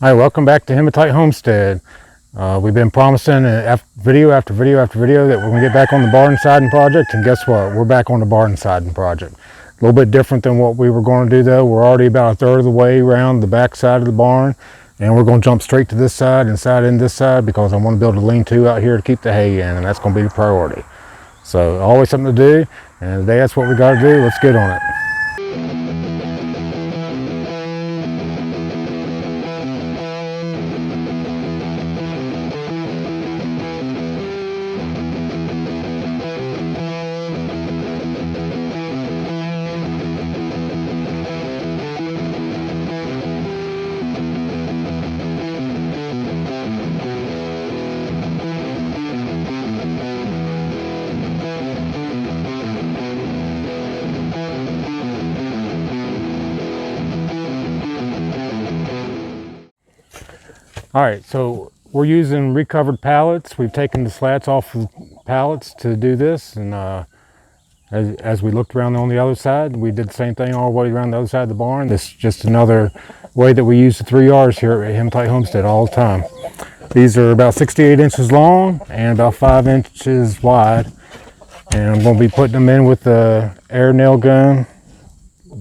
Hi, welcome back to Hematite Homestead. We've been promising video after video after video that we're going to get back on the barn siding project, and guess what? We're back on the barn siding project. A little bit different than what we were going to do though. We're already about a third of the way around the back side of the barn, and we're going to jump straight to this side and side in this side because I want to build a lean-to out here to keep the hay in, and that's going to be the priority. So always something to do, and today that's what we got to do. Let's get on it. All right, so we're using recovered pallets. We've taken the slats off of pallets to do this, and as we looked around on the other side, we did the same thing all the way around the other side of the barn. This is just another way that we use the 3Rs here at Hematite Homestead all the time. These are about 68 inches long and about 5 inches wide, and I'm going to be putting them in with the air nail gun.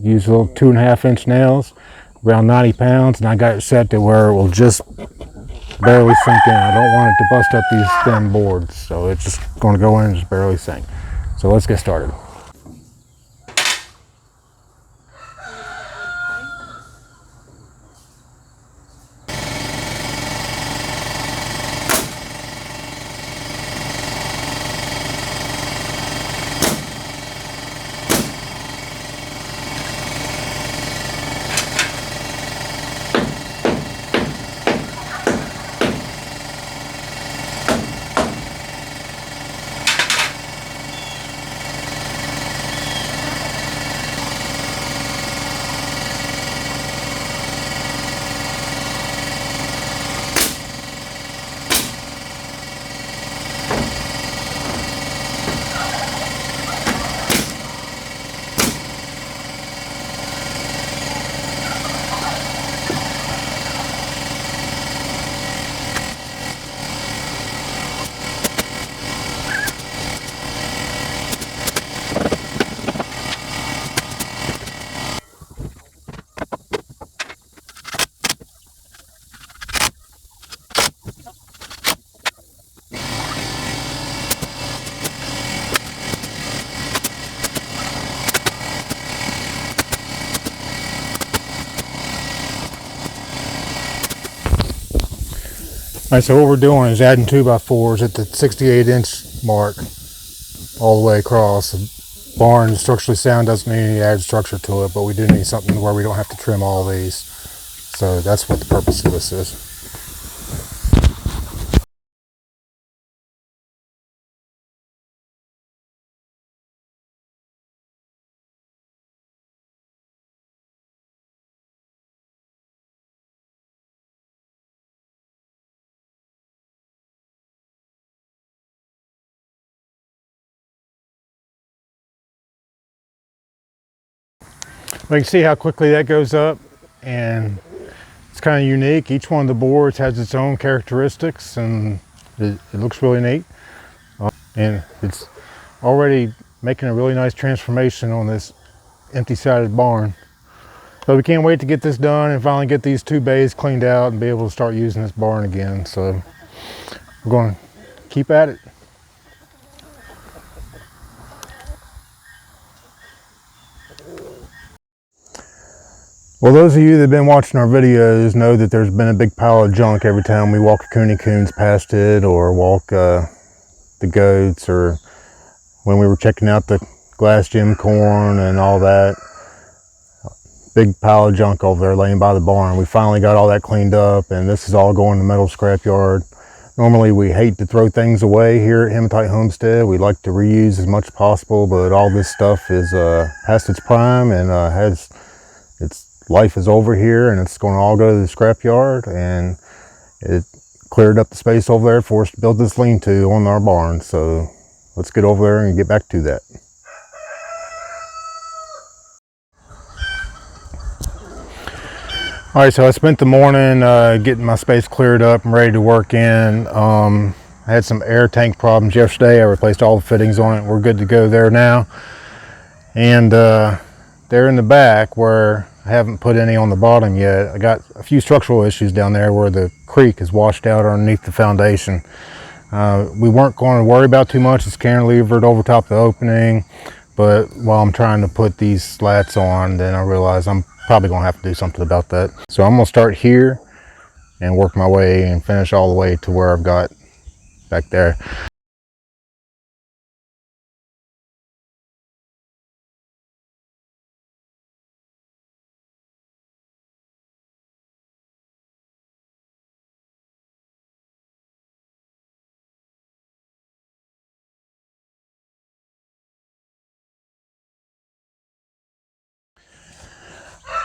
Use little 2.5 inch nails, around 90 pounds, and I got it set to where it will just barely sink in. I don't want it to bust up these thin boards, so it's just going to go in and just barely sink. So let's get started. All right, so what we're doing is adding 2x4s at the 68 inch mark all the way across. The barn is structurally sound, doesn't need any added structure to it, but we do need something where we don't have to trim all these. So that's what the purpose of this is. Well, you can see how quickly that goes up, and it's kind of unique. Each one of the boards has its own characteristics, and it looks really neat. And it's already making a really nice transformation on this empty-sided barn. So we can't wait to get this done and finally get these two bays cleaned out and be able to start using this barn again. So we're going to keep at it. Well, those of you that have been watching our videos know that there's been a big pile of junk every time we walk a cooney coons past it, or walk the goats, or when we were checking out the glass gem corn and all that. Big pile of junk over there laying by the barn. We finally got all that cleaned up, and this is all going to the metal scrap yard. Normally we hate to throw things away here at Hematite Homestead. We like to reuse as much as possible, but all this stuff is past its prime and has its life is over here, and it's going to all go to the scrap yard, and it cleared up the space over there for us to build this lean-to on our barn. So let's get over there and get back to that. All right, so I spent the morning getting my space cleared up and ready to work in. I had some air tank problems yesterday. I replaced all the fittings on it. We're good to go there now. And there in the back where I haven't put any on the bottom yet, I got a few structural issues down there where the creek is washed out underneath the foundation. We weren't going to worry about too much. It's cantilevered over top of the opening. But while I'm trying to put these slats on, then I realize I'm probably gonna have to do something about that. So I'm gonna start here and work my way and finish all the way to where I've got back there.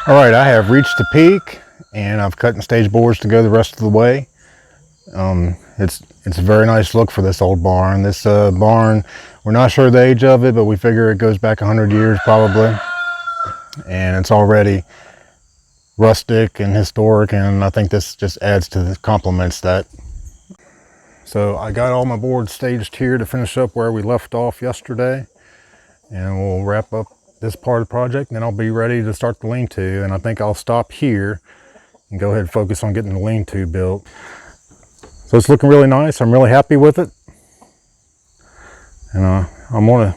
All right, I have reached the peak and I've cut and staged boards to go the rest of the way. It's a very nice look for this old barn. This barn, we're not sure the age of it, but we figure it goes back 100 years probably. And it's already rustic and historic, and I think this just adds to the complements that. So I got all my boards staged here to finish up where we left off yesterday, and we'll wrap up this part of the project, and then I'll be ready to start the lean-to. And I think I'll stop here and go ahead and focus on getting the lean-to built. So it's looking really nice. I'm really happy with it. And I'm gonna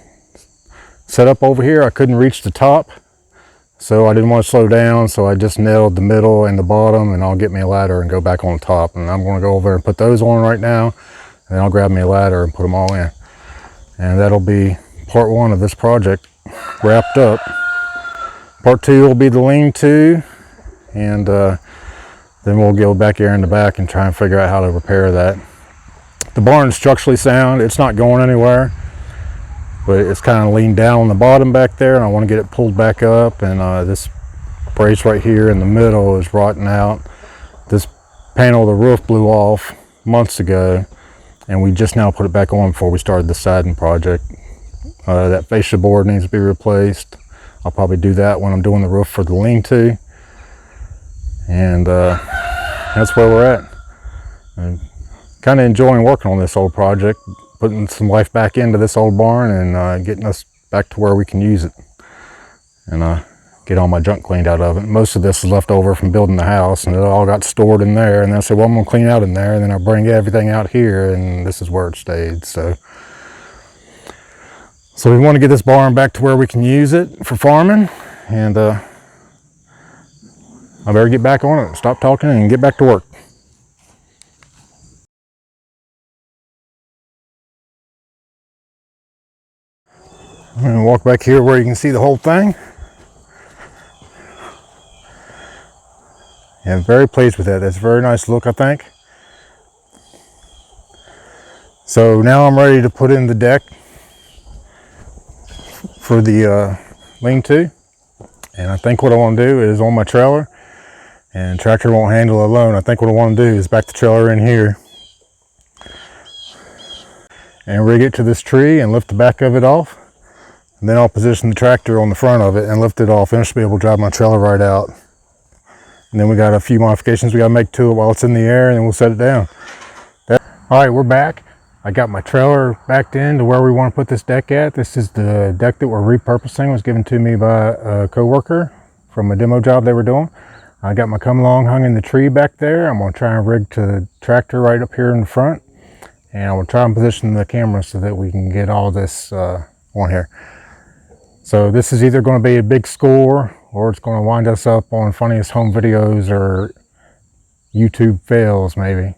set up over here. I couldn't reach the top, so I didn't want to slow down, so I just nailed the middle and the bottom, and I'll get me a ladder and go back on the top. And I'm gonna go over and put those on right now, and then I'll grab me a ladder and put them all in. And that'll be part one of this project wrapped up. Part two will be the lean-to, and then we'll go back here in the back and try and figure out how to repair that. The barn is structurally sound. It's not going anywhere, but it's kind of leaned down on the bottom back there, and I want to get it pulled back up. And this brace right here in the middle is rotting out. This panel of the roof blew off months ago, and we just now put it back on before we started the siding project. That fascia board needs to be replaced. I'll probably do that when I'm doing the roof for the lean-to. And that's where we're at. I'm kind of enjoying working on this old project, putting some life back into this old barn, and getting us back to where we can use it, and get all my junk cleaned out of it. Most of this is left over from building the house, and it all got stored in there. And then I said, well, I'm gonna clean out in there, and then I bring everything out here, and this is where it stayed. So we want to get this barn back to where we can use it for farming, and I better get back on it, stop talking, and get back to work. I'm going to walk back here where you can see the whole thing. Yeah, I'm very pleased with that. That's a very nice look, I think. So now I'm ready to put in the deck for the lean-to. And I think what I want to do is on my trailer, and tractor won't handle it alone. I think what I want to do is back the trailer in here and rig it to this tree and lift the back of it off. And then I'll position the tractor on the front of it and lift it off, and I should be able to drive my trailer right out. And then we got a few modifications we got to make to it while it's in the air, and then we'll set it down. All right, we're back. I got my trailer backed in to where we want to put this deck at. This is the deck that we're repurposing. It was given to me by a coworker from a demo job they were doing. I got my come along hung in the tree back there. I'm going to try and rig to the tractor right up here in the front, and I will try and position the camera so that we can get all this on here. So this is either going to be a big score, or it's going to wind us up on funniest home videos or YouTube fails maybe.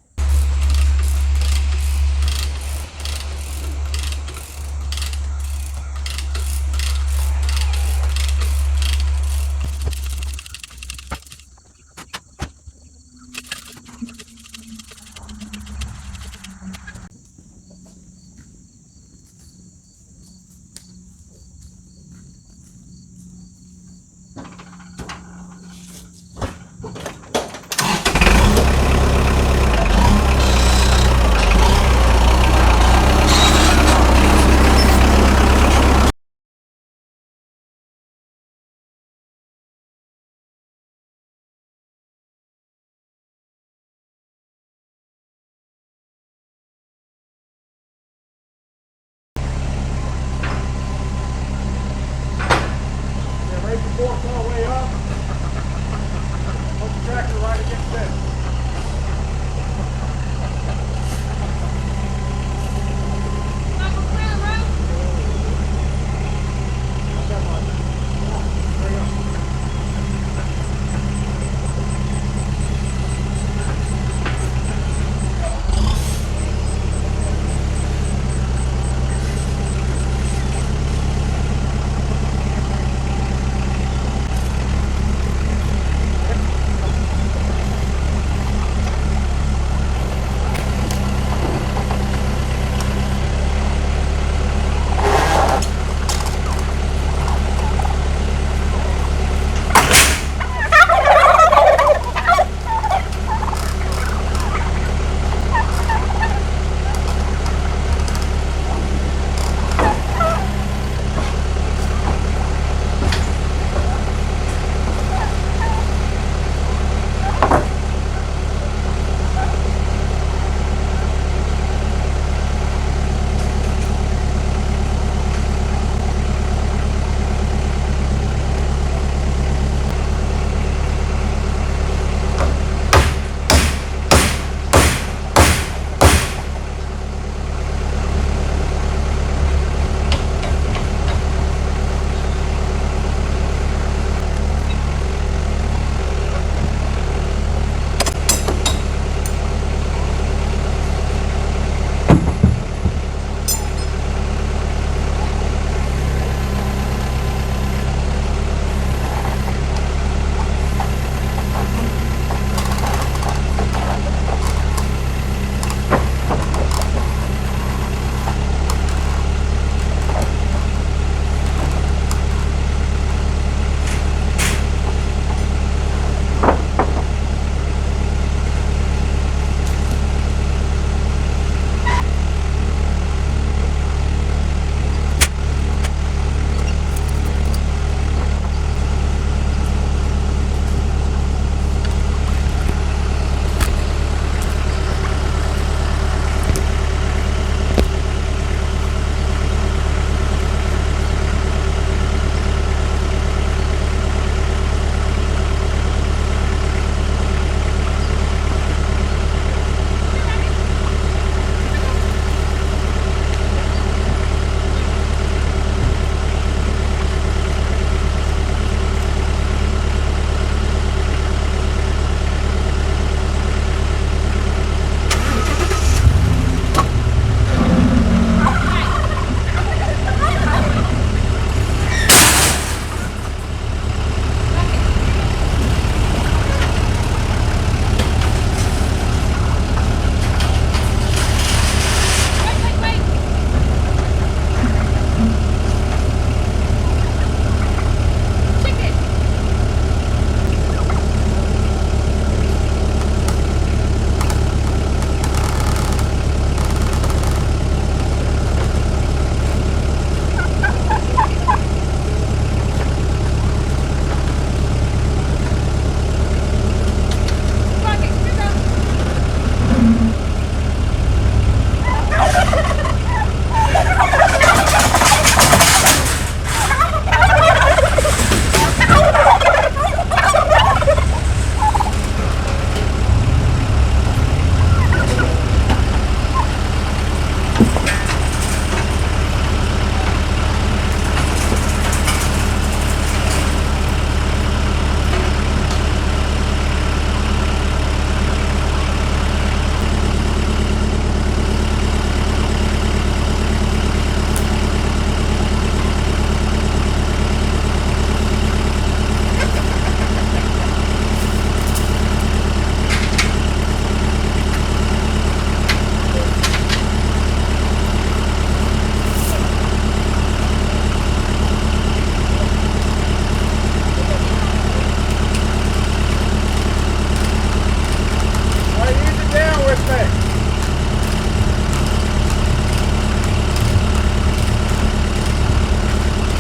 Trust me.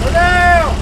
Go down.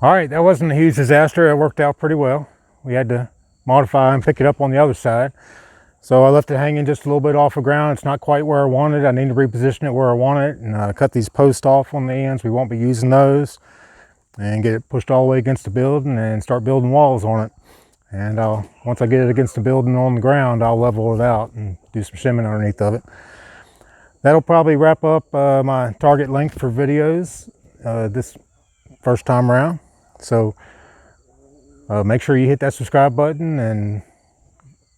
All right, that wasn't a huge disaster. It worked out pretty well. We had to modify and pick it up on the other side. So I left it hanging just a little bit off the ground. It's not quite where I want it. I need to reposition it where I want it and cut these posts off on the ends. We won't be using those, and get it pushed all the way against the building and start building walls on it. And once I get it against the building on the ground, I'll level it out and do some shimming underneath of it. That'll probably wrap up my target length for videos this first time around. So make sure you hit that subscribe button and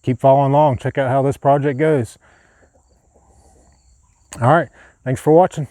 keep following along. Check out how this project goes. All right, thanks for watching.